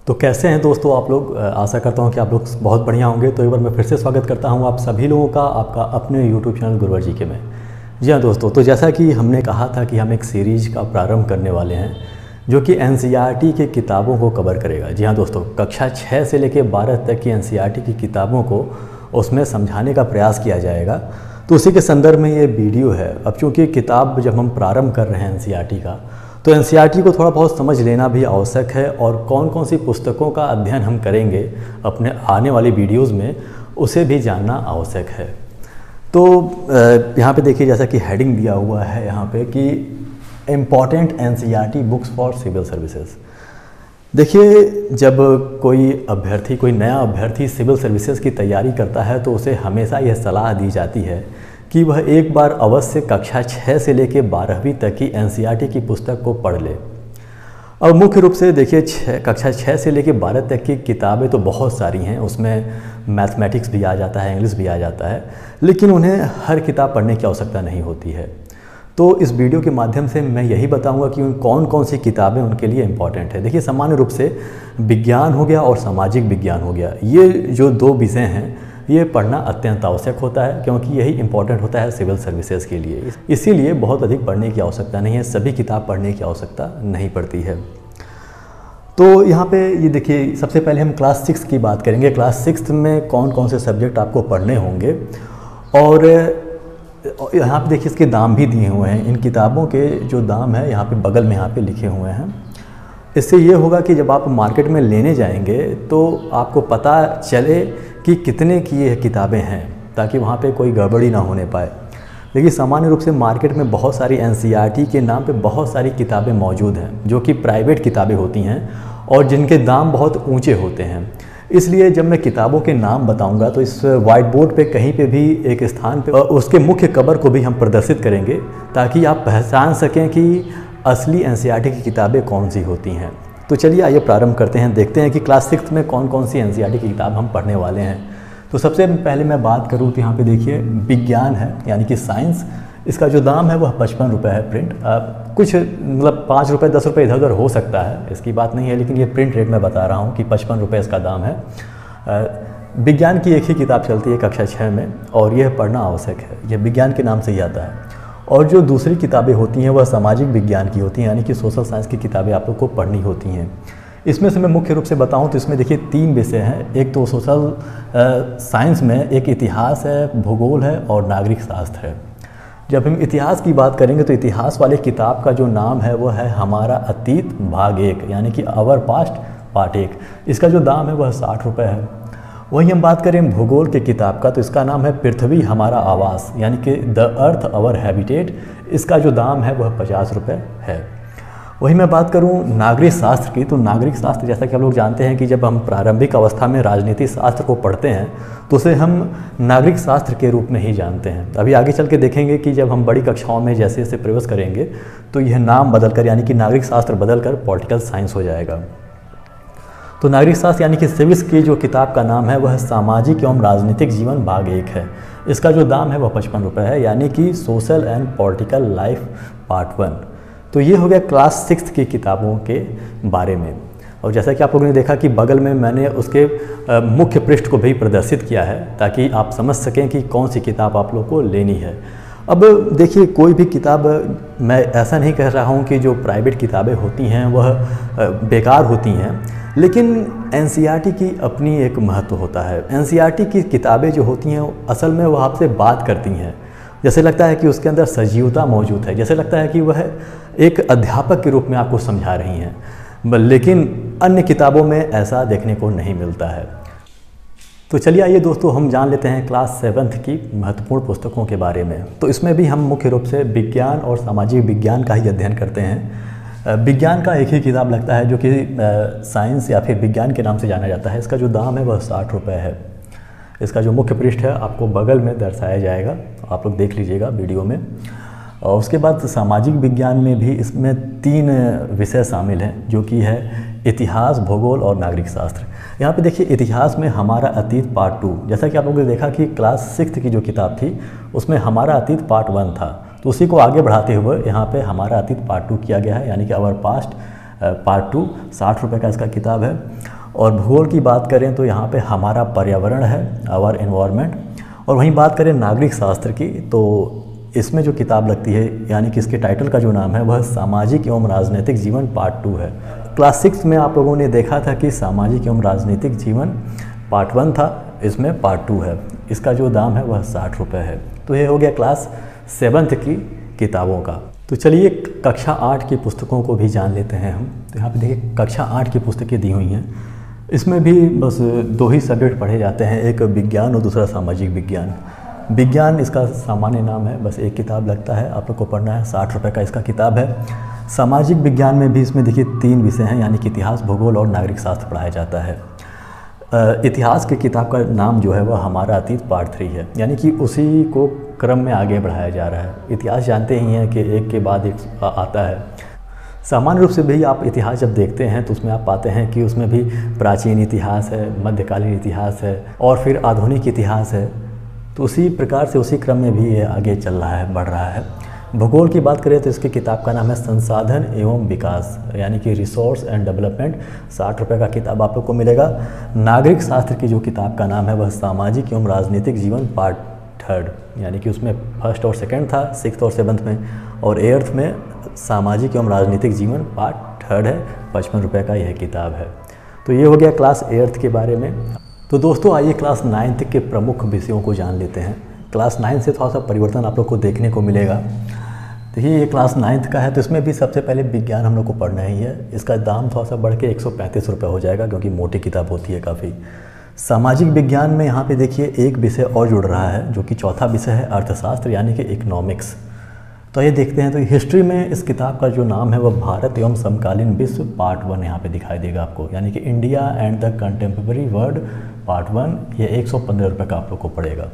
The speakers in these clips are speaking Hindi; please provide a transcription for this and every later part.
तो कैसे हैं दोस्तों आप लोग। आशा करता हूं कि आप लोग बहुत बढ़िया होंगे। तो एक बार मैं फिर से स्वागत करता हूं आप सभी लोगों का आपका अपने YouTube चैनल गुरुवर जी के में। जी हाँ दोस्तों, तो जैसा कि हमने कहा था कि हम एक सीरीज़ का प्रारंभ करने वाले हैं जो कि NCERT के किताबों को कवर करेगा। जी हाँ दोस्तों, कक्षा 6 से लेकर 12 तक की NCERT की किताबों को उसमें समझाने का प्रयास किया जाएगा। तो उसी के संदर्भ में ये वीडियो है। अब चूँकि किताब जब हम प्रारंभ कर रहे हैं NCERT का, तो NCERT को थोड़ा बहुत समझ लेना भी आवश्यक है और कौन कौन सी पुस्तकों का अध्ययन हम करेंगे अपने आने वाली वीडियोज़ में, उसे भी जानना आवश्यक है। तो यहाँ पे देखिए, जैसा कि हेडिंग दिया हुआ है यहाँ पे कि important NCERT books for civil services. देखिए, जब कोई नया अभ्यर्थी सिविल सर्विसेज की तैयारी करता है तो उसे हमेशा यह सलाह दी जाती है कि वह एक बार अवश्य कक्षा 6 से लेकर 12वीं तक की NCERT की पुस्तक को पढ़ ले। अब मुख्य रूप से देखिए, कक्षा 6 से लेकर 12 तक की किताबें तो बहुत सारी हैं, उसमें मैथमेटिक्स भी आ जाता है, इंग्लिश भी आ जाता है, लेकिन उन्हें हर किताब पढ़ने की आवश्यकता नहीं होती है। तो इस वीडियो के माध्यम से मैं यही बताऊंगा कि कौन कौन सी किताबें उनके लिए इम्पॉर्टेंट है। देखिए, सामान्य रूप से विज्ञान हो गया और सामाजिक विज्ञान हो गया, ये जो दो विषय हैं ये पढ़ना अत्यंत आवश्यक होता है, क्योंकि यही इम्पॉर्टेंट होता है सिविल सर्विसेज के लिए। इसीलिए बहुत अधिक पढ़ने की आवश्यकता नहीं है, सभी किताब पढ़ने की आवश्यकता नहीं पड़ती है। तो यहाँ पे ये देखिए, सबसे पहले हम क्लास 6 की बात करेंगे। क्लास 6 में कौन कौन से सब्जेक्ट आपको पढ़ने होंगे, और यहाँ पे देखिए इसके दाम भी दिए हुए हैं। इन किताबों के जो दाम है यहाँ पे बगल में यहाँ पे लिखे हुए हैं। इससे ये होगा कि जब आप मार्केट में लेने जाएंगे तो आपको पता चले कि कितने की ये किताबें हैं, ताकि वहाँ पे कोई गड़बड़ी ना होने पाए। देखिए, सामान्य रूप से मार्केट में बहुत सारी NCERT के नाम पे बहुत सारी किताबें मौजूद हैं जो कि प्राइवेट किताबें होती हैं और जिनके दाम बहुत ऊंचे होते हैं। इसलिए जब मैं किताबों के नाम बताऊंगा तो इस वाइट बोर्ड पे कहीं पे भी एक स्थान पे उसके मुख्य कवर को भी हम प्रदर्शित करेंगे, ताकि आप पहचान सकें कि असली NCERT की किताबें कौन सी होती हैं। तो चलिए आइए प्रारंभ करते हैं, देखते हैं कि क्लास 6 में कौन कौन सी NCERT की किताब हम पढ़ने वाले हैं। तो सबसे पहले मैं बात करूँ तो यहाँ पे देखिए विज्ञान है, यानी कि साइंस। इसका जो दाम है वह 55 रुपये है प्रिंट। कुछ मतलब 5 रुपये 10 रुपये इधर उधर हो सकता है, इसकी बात नहीं है, लेकिन ये प्रिंट रेट मैं बता रहा हूँ कि 55 रुपये इसका दाम है। विज्ञान की एक ही किताब चलती है कक्षा 6 में, और यह पढ़ना आवश्यक है। यह विज्ञान के नाम से ही आता है। और जो दूसरी किताबें होती हैं वह सामाजिक विज्ञान की होती हैं, यानी कि सोशल साइंस की किताबें आप लोग को पढ़नी होती हैं। इसमें से मैं मुख्य रूप से बताऊं तो इसमें देखिए 3 विषय हैं। एक तो सोशल साइंस में एक इतिहास है, भूगोल है और नागरिक शास्त्र है। जब हम इतिहास की बात करेंगे तो इतिहास वाले किताब का जो नाम है वह है हमारा अतीत भाग 1, यानी कि आवर पास्ट पार्ट 1। इसका जो दाम है वह 60 रुपये है। वहीं हम बात करें भूगोल के किताब का तो इसका नाम है पृथ्वी हमारा आवास, यानी कि द अर्थ अवर हैबिटेट। इसका जो दाम है वह 50 रुपये है। वहीं मैं बात करूं नागरिक शास्त्र की, तो नागरिक शास्त्र जैसा कि आप लोग जानते हैं कि जब हम प्रारंभिक अवस्था में राजनीति शास्त्र को पढ़ते हैं तो उसे हम नागरिक शास्त्र के रूप में ही जानते हैं। अभी आगे चल के देखेंगे कि जब हम बड़ी कक्षाओं में जैसे जैसे प्रवेश करेंगे तो यह नाम बदलकर, यानी कि नागरिक शास्त्र बदलकर पॉलिटिकल साइंस हो जाएगा। तो नागरिक शास्त्र यानी कि सिविल्स की जो किताब का नाम है वह सामाजिक एवं राजनीतिक जीवन भाग 1 है। इसका जो दाम है वह 55 रुपये है, यानी कि social and political life part 1। तो ये हो गया क्लास 6 की किताबों के बारे में। और जैसा कि आप लोगों ने देखा कि बगल में मैंने उसके मुख्य पृष्ठ को भी प्रदर्शित किया है, ताकि आप समझ सकें कि कौन सी किताब आप लोग को लेनी है। अब देखिए, कोई भी किताब, मैं ऐसा नहीं कह रहा हूँ कि जो प्राइवेट किताबें होती हैं वह बेकार होती हैं, लेकिन NCERT की अपनी एक महत्व होता है। NCERT की किताबें जो होती हैं असल में वह आपसे बात करती हैं। जैसे लगता है कि उसके अंदर सजीवता मौजूद है, जैसे लगता है कि वह एक अध्यापक के रूप में आपको समझा रही हैं, लेकिन अन्य किताबों में ऐसा देखने को नहीं मिलता है। तो चलिए आइए दोस्तों, हम जान लेते हैं क्लास 7 की महत्वपूर्ण पुस्तकों के बारे में। तो इसमें भी हम मुख्य रूप से विज्ञान और सामाजिक विज्ञान का ही अध्ययन करते हैं। विज्ञान का एक ही किताब लगता है जो कि साइंस या फिर विज्ञान के नाम से जाना जाता है। इसका जो दाम है वह 60 रुपये है। इसका जो मुख्य पृष्ठ है आपको बगल में दर्शाया जाएगा, आप लोग देख लीजिएगा वीडियो में। और उसके बाद सामाजिक विज्ञान में भी इसमें 3 विषय शामिल हैं, जो कि है इतिहास, भूगोल और नागरिक शास्त्र। यहाँ पे देखिए इतिहास में हमारा अतीत पार्ट 2, जैसा कि आप लोगों ने देखा कि क्लास 6 की जो किताब थी उसमें हमारा अतीत पार्ट 1 था, तो उसी को आगे बढ़ाते हुए यहाँ पे हमारा अतीत पार्ट 2 किया गया है, यानी कि आवर पास्ट पार्ट 2 60 रुपये का इसका किताब है। और भूगोल की बात करें तो यहाँ पे हमारा पर्यावरण है, आवर एनवायरनमेंट। और वहीं बात करें नागरिक शास्त्र की तो इसमें जो किताब लगती है यानी कि इसके टाइटल का जो नाम है वह सामाजिक एवं राजनीतिक जीवन पार्ट 2 है। क्लास 6 में आप लोगों ने देखा था कि सामाजिक एवं राजनीतिक जीवन पार्ट 1 था, इसमें पार्ट 2 है। इसका जो दाम है वह 60 रुपये है। तो ये हो गया क्लास 7th की किताबों का। तो चलिए कक्षा 8 की पुस्तकों को भी जान लेते हैं हम। तो यहाँ पे देखिए कक्षा 8 की पुस्तकें दी हुई हैं। इसमें भी बस 2 ही सब्जेक्ट पढ़े जाते हैं, एक विज्ञान और दूसरा सामाजिक विज्ञान। विज्ञान इसका सामान्य नाम है, बस एक किताब लगता है, आप लोग को पढ़ना है, 60 रुपये का इसका किताब है। सामाजिक विज्ञान में भी इसमें देखिए 3 विषय हैं, यानी कि इतिहास, भूगोल और नागरिक शास्त्र पढ़ाया जाता है। इतिहास की किताब का नाम जो है वह हमारा अतीत पार्ट 3 है, यानी कि उसी को क्रम में आगे बढ़ाया जा रहा है। इतिहास जानते ही हैं कि एक के बाद एक आता है। सामान्य रूप से भी आप इतिहास जब देखते हैं तो उसमें आप पाते हैं कि उसमें भी प्राचीन इतिहास है, मध्यकालीन इतिहास है और फिर आधुनिक इतिहास है। तो उसी प्रकार से उसी क्रम में भी ये आगे चल रहा है, बढ़ रहा है। भूगोल की बात करें तो इसकी किताब का नाम है संसाधन एवं विकास, यानी कि रिसोर्स एंड डेवलपमेंट, 60 रुपये का किताब आप लोग को मिलेगा। नागरिक शास्त्र की जो किताब का नाम है वह सामाजिक एवं राजनीतिक जीवन पार्ट 3, यानी कि उसमें 1st और 2nd था, 6th और 7th में, और 8th में सामाजिक एवं राजनीतिक जीवन पार्ट 3 है। 55 रुपये का यह किताब है। तो ये हो गया क्लास 8th के बारे में। तो दोस्तों आइए क्लास 9th के प्रमुख विषयों को जान लेते हैं। क्लास 9 से थोड़ा सा परिवर्तन आप लोग को देखने को मिलेगा। देखिए ये क्लास 9th का है, तो इसमें भी सबसे पहले विज्ञान हम लोग को पढ़ना ही है। इसका दाम थोड़ा सा बढ़ के 135 रुपये हो जाएगा, क्योंकि मोटी किताब होती है काफ़ी। सामाजिक विज्ञान में यहाँ पे देखिए एक विषय और जुड़ रहा है, जो कि चौथा विषय है अर्थशास्त्र, यानी कि इकोनॉमिक्स। तो ये देखते हैं। तो हिस्ट्री में इस किताब का जो नाम है वह भारत एवं समकालीन विश्व पार्ट 1 यहाँ पे दिखाई देगा आपको, यानी कि India and the contemporary world part 1। ये 115 रुपये का आप लोग को पड़ेगा।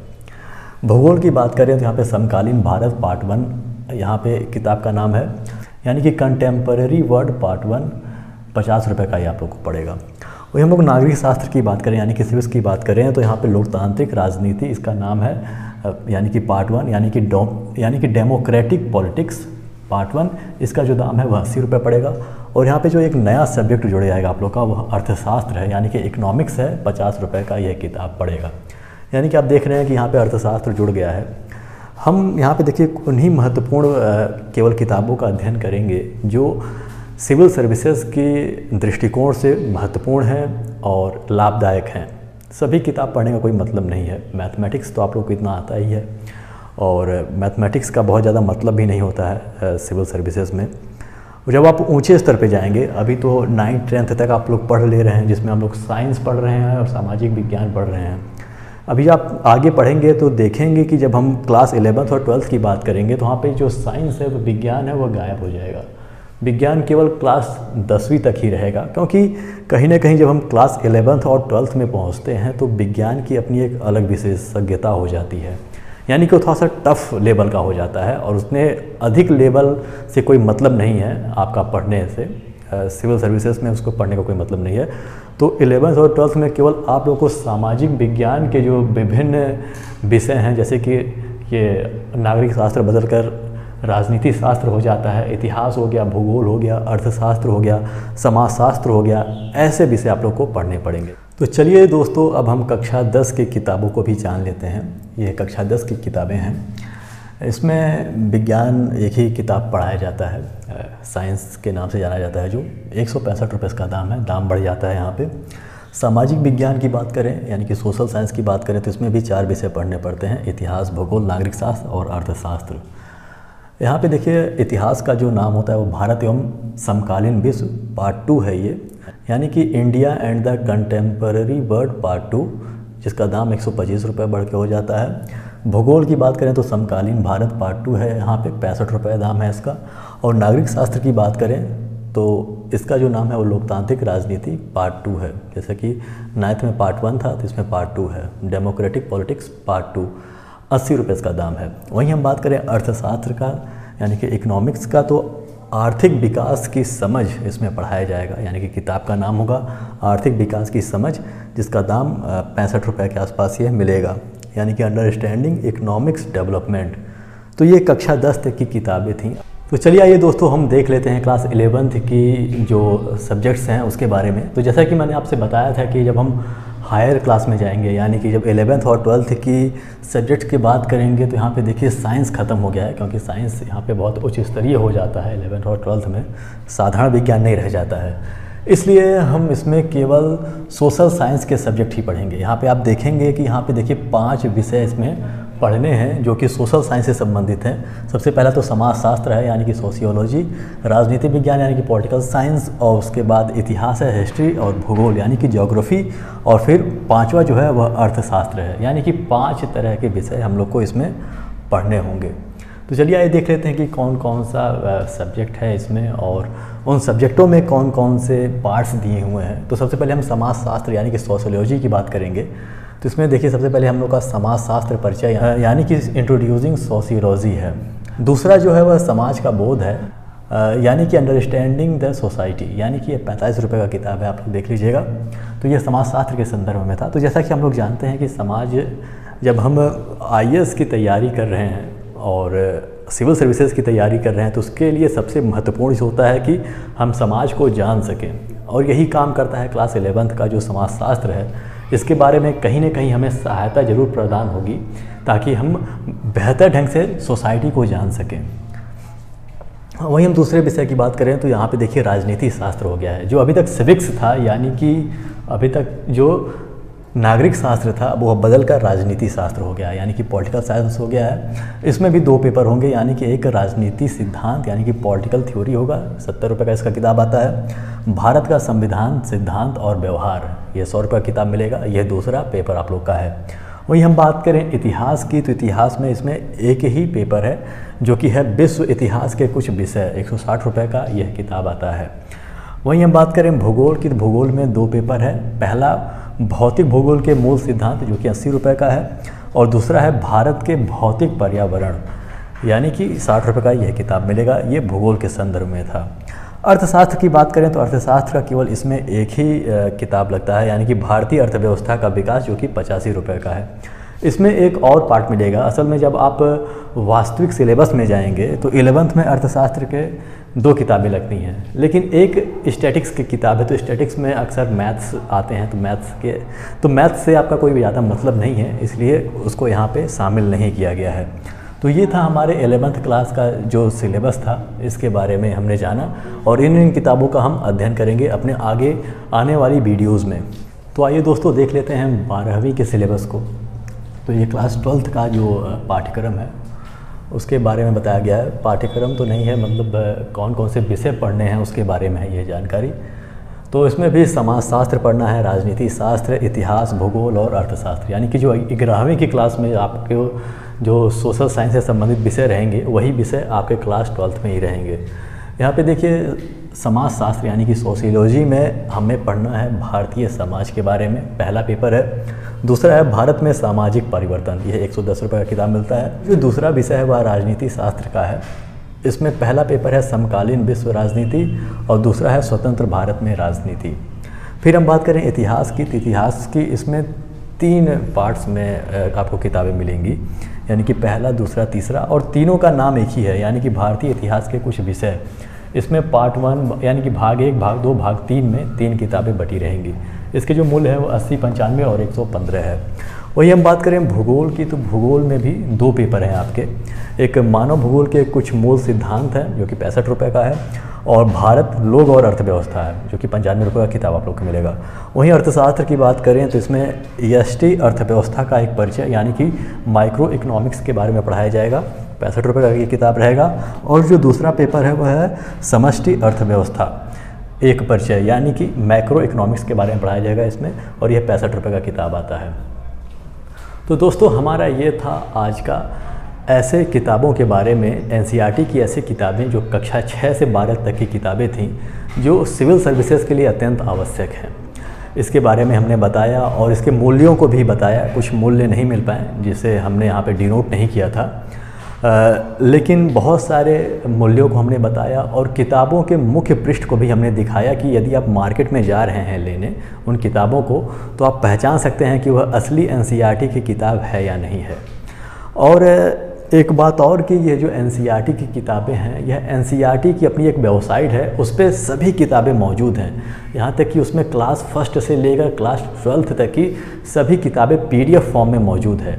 भूगोल की बात करें तो यहाँ पे समकालीन भारत पार्ट 1 यहाँ पे किताब का नाम है, यानी कि कंटेम्प्रेरी वर्ल्ड पार्ट 1, 50 रुपये का ही आप लोग को पड़ेगा। वही हम लोग नागरिक शास्त्र की बात करें, यानी कि सिविक्स की बात करें, तो यहाँ पे लोकतांत्रिक राजनीति इसका नाम है, यानी कि पार्ट 1, यानी कि डेमोक्रेटिक पॉलिटिक्स पार्ट 1। इसका जो दाम है वह 80 रुपये पड़ेगा। और यहाँ पे जो एक नया सब्जेक्ट जुड़ जाएगा आप लोग का वह अर्थशास्त्र है, यानी कि इकोनॉमिक्स है, 50 रुपये का यह किताब पड़ेगा। यानी कि आप देख रहे हैं कि यहाँ पे अर्थशास्त्र जुड़ गया है। हम यहाँ पे देखिए उन्हीं महत्वपूर्ण केवल किताबों का अध्ययन करेंगे जो सिविल सर्विसेज के दृष्टिकोण से महत्वपूर्ण हैं और लाभदायक हैं। सभी किताब पढ़ने का कोई मतलब नहीं है। मैथमेटिक्स तो आप लोग को इतना आता ही है, और मैथमेटिक्स का बहुत ज़्यादा मतलब भी नहीं होता है सिविल सर्विसेज में। जब आप ऊंचे स्तर पे जाएंगे, अभी तो 9th 10th तक आप लोग पढ़ ले रहे हैं, जिसमें हम लोग साइंस पढ़ रहे हैं और सामाजिक विज्ञान पढ़ रहे हैं। अभी आप आगे पढ़ेंगे तो देखेंगे कि जब हम क्लास 11th और 12th की बात करेंगे तो वहाँ पे जो साइंस है, वो विज्ञान है, वह गायब हो जाएगा। विज्ञान केवल क्लास 10वीं तक ही रहेगा, क्योंकि कहीं ना कहीं जब हम क्लास 11th और 12th में पहुँचते हैं तो विज्ञान की अपनी एक अलग विशेषज्ञता हो जाती है, यानी कि वो थोड़ा सा टफ लेवल का हो जाता है और उसने अधिक लेवल से कोई मतलब नहीं है आपका पढ़ने से। सिविल सर्विसेज में उसको पढ़ने का कोई मतलब नहीं है। तो 11th और 12th में केवल आप लोगों को सामाजिक विज्ञान के जो विभिन्न विषय हैं, जैसे कि ये नागरिक शास्त्र बदलकर राजनीति शास्त्र हो जाता है, इतिहास हो गया, भूगोल हो गया, अर्थशास्त्र हो गया, समाजशास्त्र हो गया, ऐसे विषय आप लोग को पढ़ने पड़ेंगे। तो चलिए दोस्तों, अब हम कक्षा 10 की किताबों को भी जान लेते हैं। ये कक्षा 10 की किताबें हैं। इसमें विज्ञान एक ही किताब पढ़ाया जाता है, साइंस के नाम से जाना जाता है, जो 165 रुपये इसका दाम है। दाम बढ़ जाता है यहाँ पे। सामाजिक विज्ञान की बात करें, यानी कि सोशल साइंस की बात करें, तो इसमें भी 4 विषय पढ़ने पड़ते हैं, इतिहास, भूगोल, नागरिक शास्त्र और अर्थशास्त्र। यहाँ पे देखिए इतिहास का जो नाम होता है वो भारत एवं समकालीन विश्व पार्ट 2 है ये, यानी कि India and the contemporary world part 2, जिसका दाम 125 रुपये बढ़ के हो जाता है। भूगोल की बात करें तो समकालीन भारत पार्ट 2 है, यहाँ पे 65 रुपये दाम है इसका। और नागरिक शास्त्र की बात करें तो इसका जो नाम है वो लोकतांत्रिक राजनीति पार्ट 2 है। जैसे कि 9th में पार्ट 1 था, तो इसमें पार्ट 2 है। डेमोक्रेटिक पॉलिटिक्स पार्ट 2, 80 रुपये इसका दाम है। वहीं हम बात करें अर्थशास्त्र का, यानी कि इकोनॉमिक्स का, तो आर्थिक विकास की समझ इसमें पढ़ाया जाएगा, यानी कि किताब का नाम होगा आर्थिक विकास की समझ, जिसका दाम 65 रुपये के आसपास ये मिलेगा, यानी कि अंडरस्टैंडिंग इकोनॉमिक्स डेवलपमेंट। तो ये कक्षा 10 तक की किताबें थीं। तो चलिए आइए दोस्तों, हम देख लेते हैं क्लास 11th की जो सब्जेक्ट्स हैं उसके बारे में। तो जैसा कि मैंने आपसे बताया था कि जब हम हायर क्लास में जाएंगे, यानी कि जब 11th और 12th की सब्जेक्ट की बात करेंगे, तो यहाँ पे देखिए साइंस ख़त्म हो गया है, क्योंकि साइंस यहाँ पे बहुत उच्च स्तरीय हो जाता है 11th और 12th में, साधारण विज्ञान नहीं रह जाता है। इसलिए हम इसमें केवल सोशल साइंस के सब्जेक्ट ही पढ़ेंगे। यहाँ पे आप देखेंगे कि यहाँ पे देखिए 5 विषय इसमें पढ़ने हैं जो कि सोशल साइंस से संबंधित हैं। सबसे पहला तो समाजशास्त्र है, यानी कि सोशियोलॉजी, राजनीति विज्ञान यानी कि पॉलिटिकल साइंस, और उसके बाद इतिहास है, हिस्ट्री, और भूगोल यानी कि ज्योग्राफी, और फिर 5वां जो है वह अर्थशास्त्र है। यानी कि 5 तरह के विषय हम लोग को इसमें पढ़ने होंगे। तो चलिए आइए देख लेते हैं कि कौन कौन सा सब्जेक्ट है इसमें और उन सब्जेक्टों में कौन कौन से पार्ट्स दिए हुए हैं। तो सबसे पहले हम समाजशास्त्र यानी कि सोशियोलॉजी की बात करेंगे। तो इसमें देखिए सबसे पहले हम लोग का समाजशास्त्र परिचय यानी कि इंट्रोड्यूसिंग सोशियोलॉजी है। दूसरा जो है वह समाज का बोध है, यानी कि अंडरस्टैंडिंग द सोसाइटी, यानी कि ये 45 रुपये का किताब है, आप लोग देख लीजिएगा। तो ये समाजशास्त्र के संदर्भ में था। तो जैसा कि हम लोग जानते हैं कि समाज, जब हम IAS की तैयारी कर रहे हैं और सिविल सर्विसेज की तैयारी कर रहे हैं, तो उसके लिए सबसे महत्वपूर्ण होता है कि हम समाज को जान सकें, और यही काम करता है क्लास 11th का जो समाजशास्त्र है। इसके बारे में कहीं ना कहीं हमें सहायता जरूर प्रदान होगी, ताकि हम बेहतर ढंग से सोसाइटी को जान सकें। वहीं हम दूसरे विषय की बात करें तो यहाँ पे देखिए राजनीति शास्त्र हो गया है। जो अभी तक सिविक्स था, यानी कि अभी तक जो नागरिक शास्त्र था, वो बदल कर राजनीति शास्त्र हो गया है, यानी कि पॉलिटिकल साइंस हो गया है। इसमें भी 2 पेपर होंगे, यानी कि एक राजनीति सिद्धांत यानी कि पॉलिटिकल थ्योरी होगा, 70 रुपये का इसका किताब आता है। भारत का संविधान, सिद्धांत और व्यवहार, ये 100 रुपये का किताब मिलेगा। यह दूसरा पेपर आप लोग का है। वहीं हम बात करें इतिहास की, तो इतिहास में इसमें एक ही पेपर है, जो कि है विश्व इतिहास के कुछ विषय, 160 रुपये का यह किताब आता है। वहीं हम बात करें भूगोल की, तो भूगोल में 2 पेपर है। पहला भौतिक भूगोल के मूल सिद्धांत, जो कि 80 रुपये का है, और दूसरा है भारत के भौतिक पर्यावरण, यानी कि 60 रुपये का यह किताब मिलेगा। ये भूगोल के संदर्भ में था। अर्थशास्त्र की बात करें तो अर्थशास्त्र का केवल इसमें एक ही किताब लगता है, यानी कि भारतीय अर्थव्यवस्था का विकास, जो कि 85 रुपये का है। इसमें एक और पार्ट मिलेगा। असल में जब आप वास्तविक सिलेबस में जाएंगे तो 11th में अर्थशास्त्र के 2 किताबें लगती हैं, लेकिन एक स्टैटिक्स की किताब है। तो स्टैटिक्स में अक्सर मैथ्स आते हैं, तो मैथ्स से आपका कोई भी ज़्यादा मतलब नहीं है, इसलिए उसको यहाँ पे शामिल नहीं किया गया है। तो ये था हमारे 11th क्लास का जो सिलेबस था, इसके बारे में हमने जाना, और इन किताबों का हम अध्ययन करेंगे अपने आगे आने वाली वीडियोज़ में। तो आइए दोस्तों देख लेते हैं 12वीं के सिलेबस को। तो ये क्लास 12th का जो पाठ्यक्रम है उसके बारे में बताया गया है। पाठ्यक्रम तो नहीं है, मतलब कौन कौन से विषय पढ़ने हैं उसके बारे में है ये जानकारी। तो इसमें भी समाजशास्त्र पढ़ना है, राजनीति शास्त्र, इतिहास, भूगोल और अर्थशास्त्र, यानी कि जो 11वीं की क्लास में आपके जो सोशल साइंस से संबंधित विषय रहेंगे, वही विषय आपके क्लास 12th में ही रहेंगे। यहाँ पे देखिए समाजशास्त्र यानी कि सोशियोलॉजी में हमें पढ़ना है भारतीय समाज के बारे में, पहला पेपर है। दूसरा है भारत में सामाजिक परिवर्तन, यह 110 रुपये का किताब मिलता है। जो दूसरा विषय है वह राजनीति शास्त्र का है। इसमें पहला पेपर है समकालीन विश्व राजनीति और दूसरा है स्वतंत्र भारत में राजनीति। फिर हम बात करें इतिहास की, तो इतिहास की इसमें 3 पार्ट्स में आपको किताबें मिलेंगी, यानी कि पहला, दूसरा, तीसरा, और तीनों का नाम एक ही है, यानी कि भारतीय इतिहास के कुछ विषय। इसमें पार्ट 1 यानी कि भाग 1, भाग 2, भाग 3 में 3 किताबें बटी रहेंगी। इसके जो मूल्य है वो 80, 95 और 115 है। वही हम बात करें भूगोल की, तो भूगोल में भी 2 पेपर हैं आपके। एक मानव भूगोल के कुछ मूल सिद्धांत हैं, जो कि 65 रुपये का है, और भारत, लोग और अर्थव्यवस्था है, जो कि 95 रुपये का किताब आप लोग को मिलेगा। वहीं अर्थशास्त्र की बात करें तो इसमें यष्टि अर्थव्यवस्था का एक परिचय, यानी कि माइक्रो इकोनॉमिक्स के बारे में पढ़ाया जाएगा, 65 रुपये का ये किताब रहेगा। और जो दूसरा पेपर है वह है समष्टि अर्थव्यवस्था, एक परिचय, यानी कि मैक्रो इकोनॉमिक्स के बारे में पढ़ाया जाएगा इसमें, और यह 65 रुपये का किताब आता है। तो दोस्तों हमारा ये था आज का ऐसे किताबों के बारे में, एनसीईआरटी की ऐसी किताबें जो कक्षा 6 से 12 तक की किताबें थीं, जो सिविल सर्विसेज के लिए अत्यंत आवश्यक हैं। इसके बारे में हमने बताया और इसके मूल्यों को भी बताया। कुछ मूल्य नहीं मिल पाए जिसे हमने यहाँ पे डिनोट नहीं किया था, लेकिन बहुत सारे मूल्यों को हमने बताया और किताबों के मुख्य पृष्ठ को भी हमने दिखाया कि यदि आप मार्केट में जा रहे हैं लेने उन किताबों को, तो आप पहचान सकते हैं कि वह असली एनसीईआरटी की किताब है या नहीं है। और एक बात और कि ये जो एनसीईआरटी की किताबें हैं, यह एनसीईआरटी की अपनी एक वेबसाइट है, उस पर सभी किताबें मौजूद हैं। यहाँ तक कि उसमें क्लास फर्स्ट से लेकर क्लास 12th तक की सभी किताबें PDF फॉर्म में मौजूद है।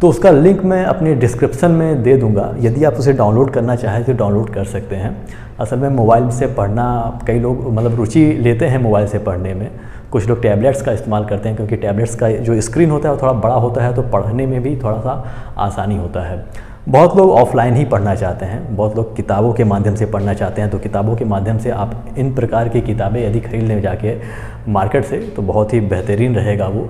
तो उसका लिंक मैं अपने डिस्क्रिप्शन में दे दूँगा, यदि आप उसे डाउनलोड करना चाहें तो डाउनलोड कर सकते हैं। असल में मोबाइल से पढ़ना कई लोग मतलब रुचि लेते हैं मोबाइल से पढ़ने में, कुछ लोग टैबलेट्स का इस्तेमाल करते हैं क्योंकि टैबलेट्स का जो स्क्रीन होता है वो थोड़ा बड़ा होता है, तो पढ़ने में भी थोड़ा सा आसानी होता है। बहुत लोग ऑफलाइन ही पढ़ना चाहते हैं, बहुत लोग किताबों के माध्यम से पढ़ना चाहते हैं। तो किताबों के माध्यम से आप इन प्रकार की किताबें यदि खरीदने जाके मार्केट से, तो बहुत ही बेहतरीन रहेगा वो।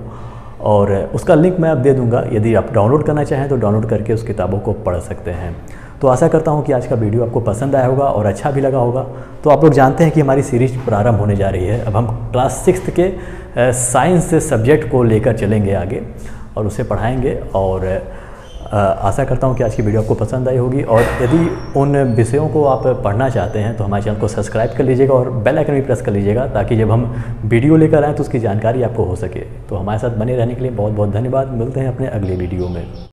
और उसका लिंक मैं आप दे दूंगा, यदि आप डाउनलोड करना चाहें तो डाउनलोड करके उस किताबों को पढ़ सकते हैं। तो आशा करता हूं कि आज का वीडियो आपको पसंद आया होगा और अच्छा भी लगा होगा। तो आप लोग जानते हैं कि हमारी सीरीज प्रारंभ होने जा रही है। अब हम क्लास 6th के साइंस सब्जेक्ट को लेकर चलेंगे आगे और उसे पढ़ाएंगे। और आशा करता हूं कि आज की वीडियो आपको पसंद आई होगी। और यदि उन विषयों को आप पढ़ना चाहते हैं तो हमारे चैनल को सब्सक्राइब कर लीजिएगा और बेल आइकन भी प्रेस कर लीजिएगा, ताकि जब हम वीडियो लेकर आएँ तो उसकी जानकारी आपको हो सके। तो हमारे साथ बने रहने के लिए बहुत बहुत धन्यवाद। मिलते हैं अपने अगले वीडियो में।